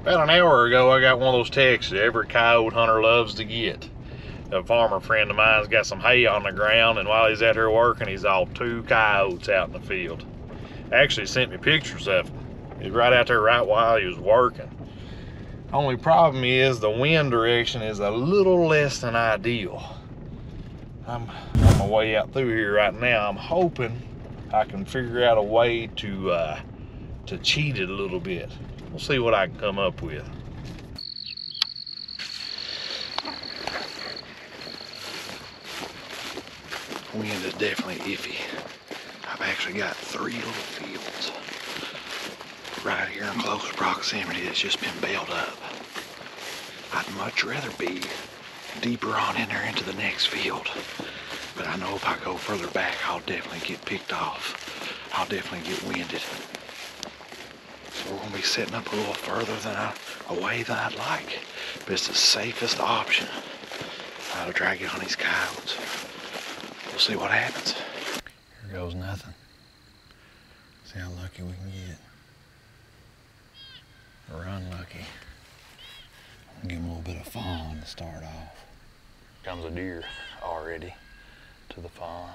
About an hour ago, I got one of those texts that every coyote hunter loves to get. A farmer friend of mine's got some hay on the ground, and while he's out here working, he's saw 2 coyotes out in the field. Actually sent me pictures of them. He's right out there right while he was working. Only problem is the wind direction is a little less than ideal. I'm on my way out through here right now. I'm hoping I can figure out a way to cheat it a little bit. We'll see what I can come up with. Wind is definitely iffy. I've actually got 3 little fields right here in close proximity that's just been bailed up. I'd much rather be deeper on in there into the next field, but I know if I go further back, I'll definitely get picked off. I'll definitely get winded. So we're gonna be setting up a little further away than I'd like, but it's the safest option. I'll try to get on these coyotes. We'll see what happens. Here goes nothing. See how lucky we can get. Or unlucky. I'll give him a little bit of fawn to start off. Comes a deer already to the fawn.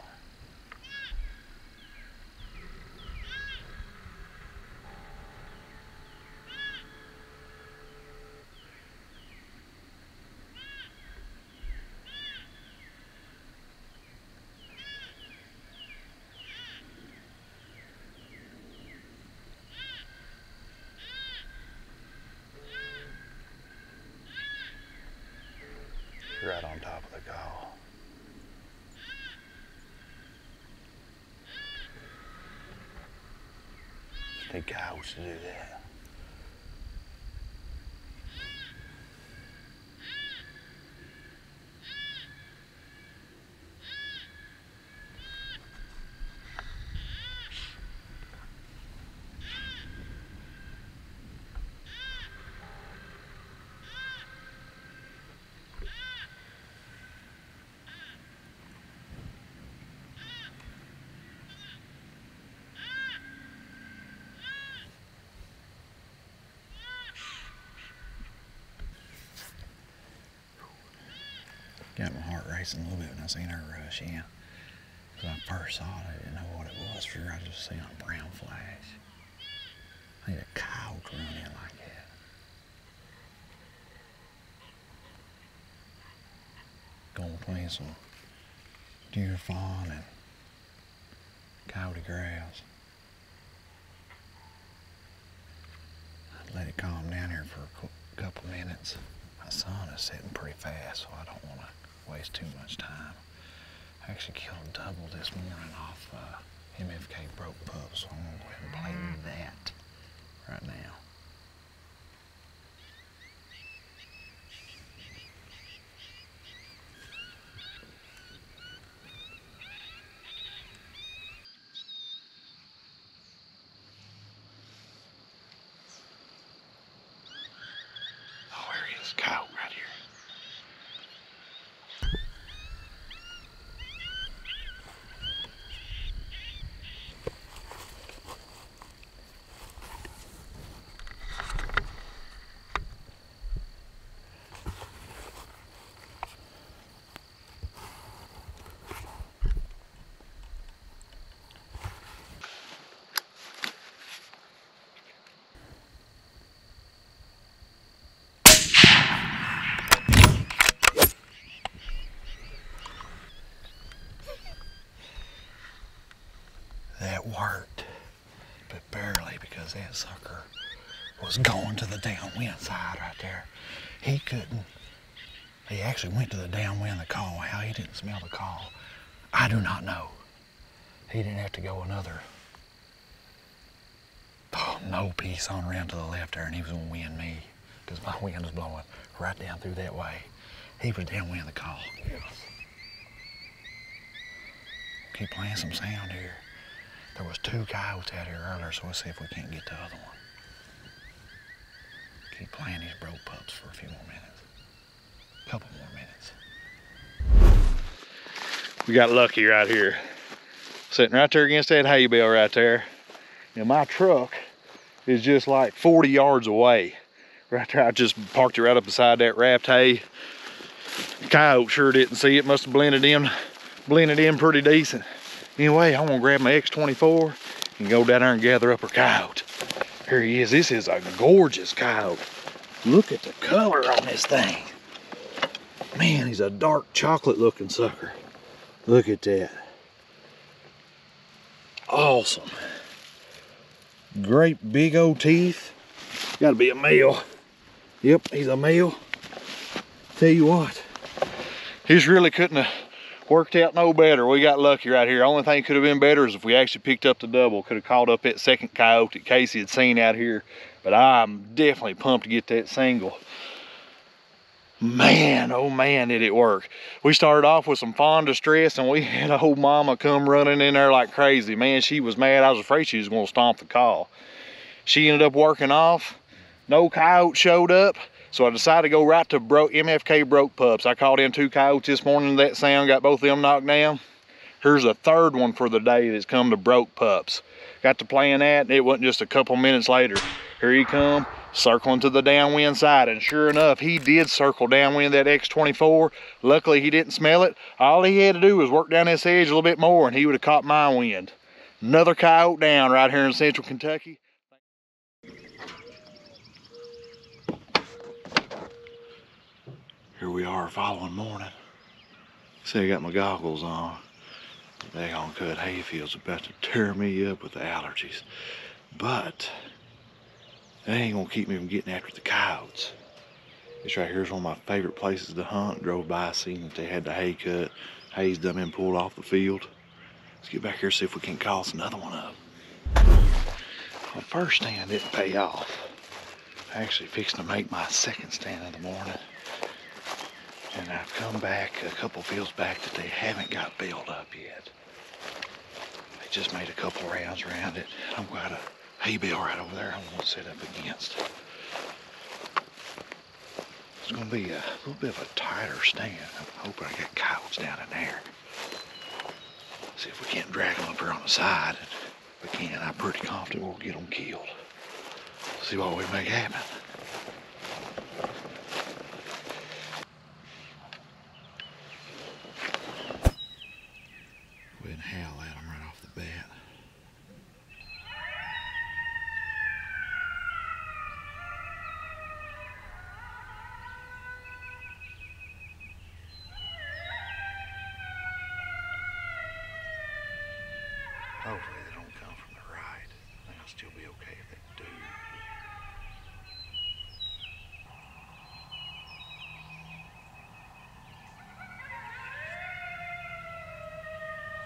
Right on top of the call. Just need coyotes to do that. Got my heart racing a little bit when I seen her rush in. When I first saw it, I didn't know what it was. For I just seen a brown flash. I need a coyote to run in like that. Going between some deer fawn and coyote grouse. I'd let it calm down here for a couple minutes. My sun is setting pretty fast, so I don't want to waste too much time. I actually killed a double this morning off MFK broke pups, so I'm going to go ahead and play that right now. Oh, there he is, coyote right here. That worked, but barely, because that sucker was going to the downwind side right there. He couldn't. He actually went to the downwind of the call. How he didn't smell the call, I do not know. He didn't have to go another no piece on around to the left there, and he was gonna wind me, because my wind was blowing right down through that way. He was downwind of the call. Keep playing some sound here. There was 2 coyotes out here earlier, so let's see if we can't get the other one. Keep playing these broke pups for a few more minutes. A couple more minutes. We got lucky right here. Sitting right there against that hay bale right there. And my truck is just like 40 yards away. right there. I just parked it right up beside that wrapped hay. Coyote sure didn't see it. Must have blended in pretty decent. Anyway, I'm gonna grab my X24 and go down there and gather up her coyote. Here he is. This is a gorgeous coyote. Look at the color on this thing. Man, he's a dark chocolate looking sucker. Look at that. Awesome. Great big old teeth. Gotta be a male. Yep, he's a male. Tell you what, he's really couldn't have worked out no better. We got lucky right here. Only thing could have been better is if we actually picked up the double. Could have called up that second coyote that Casey had seen out here. But I'm definitely pumped to get that single. Man, oh man, did it work. We started off with some fawn distress and we had a whole mama come running in there like crazy. Man, she was mad. I was afraid she was gonna stomp the call. She ended up working off. No coyote showed up. So I decided to go right to MFK broke pups. I called in 2 coyotes this morning. That sound got both of them knocked down. Here's a third one for the day that's come to broke pups. Got to playing that. It wasn't just a couple minutes later. Here he come, circling to the downwind side. And sure enough, he did circle downwind that X24. Luckily, he didn't smell it. All he had to do was work down this edge a little bit more and he would have caught my wind. Another coyote down right here in central Kentucky. Here we are following morning. See, I got my goggles on. They gonna cut hayfield's about to tear me up with the allergies. But that ain't gonna keep me from getting after the coyotes. This right here is one of my favorite places to hunt. Drove by, seen that they had the hay cut. Hay's done been pulled off the field. Let's get back here and see if we can cause another one up. The first stand didn't pay off. I actually fixing to make my second stand of the morning. And I've come back a couple fields back that they haven't got bailed up yet. They just made a couple rounds around it. I've got a hay bale right over there I want to set up against. It's going to be a little bit of a tighter stand. I'm hoping I got coyotes down in there. See if we can't drag them up here on the side. And if we can, I'm pretty confident we'll get them killed. See what we make happen. Howl at them right off the bat. Hopefully they don't come from the right. I think I'll still be okay if they do.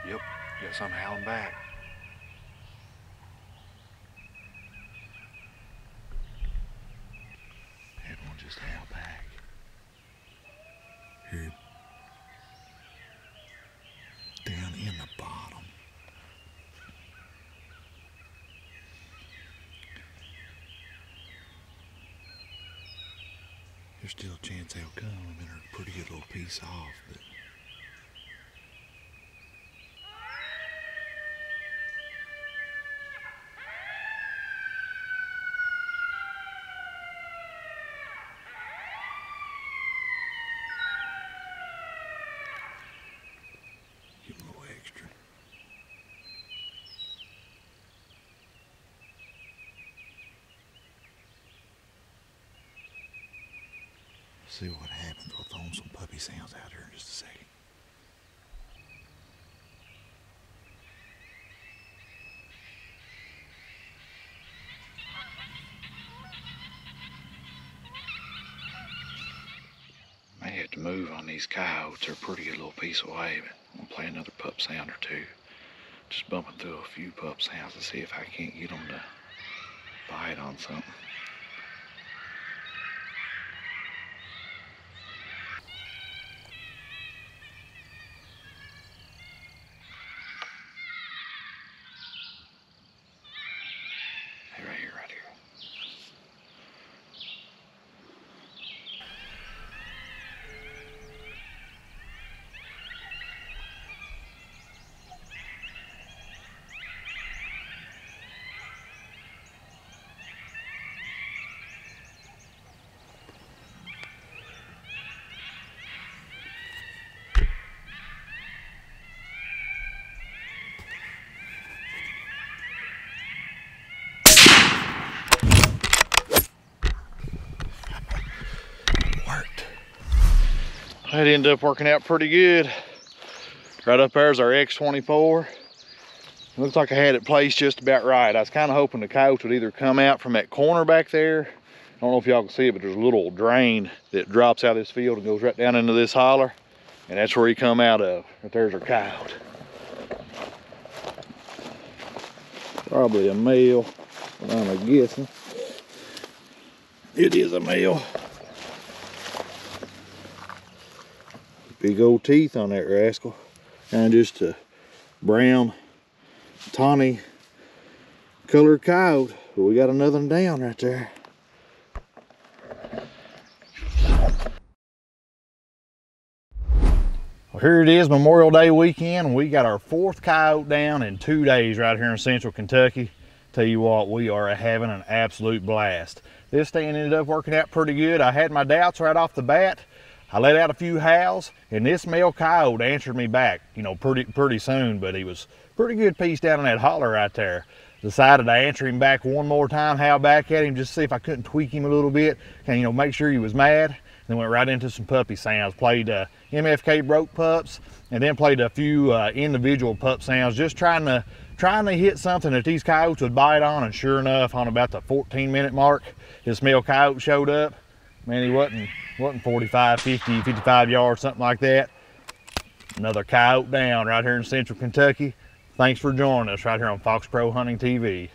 Yep, got some howling back. Had one just howl back. Here, down in the bottom. There's still a chance they'll come. I mean, they're a pretty good little piece off, but give them a little extra. See what happens. We'll throw some puppy sounds out here in just a second. May have to move on these coyotes. They're a pretty good little piece away, but I'm gonna play another pup sound or two. Just bumping through a few pup sounds to see if I can't get them to bite on something. Right here. That ended up working out pretty good. Right up there is our X24. It looks like I had it placed just about right. I was kind of hoping the coyote would either come out from that corner back there. I don't know if y'all can see it, but there's a little drain that drops out of this field and goes right down into this holler. And that's where he come out of. Right there's our coyote. Probably a male, what I'm guessing. It is a male. Big old teeth on that rascal. And just a brown, tawny colored coyote. But we got another one down right there. Well, here it is, Memorial Day weekend. We got our 4th coyote down in 2 days right here in central Kentucky. Tell you what, we are having an absolute blast. This stand ended up working out pretty good. I had my doubts right off the bat. I let out a few howls, and this male coyote answered me back, you know, pretty soon, but he was a pretty good piece down in that holler right there. Decided to answer him back one more time, howl back at him, just to see if I couldn't tweak him a little bit, and, you know, make sure he was mad. Then went right into some puppy sounds. Played MFK broke pups, and then played a few individual pup sounds, just trying to hit something that these coyotes would bite on. And sure enough, on about the 14-minute mark, this male coyote showed up. Man, he wasn't 45, 50, 55 yards, something like that. Another coyote down right here in central Kentucky. Thanks for joining us right here on FOXPRO Hunting TV.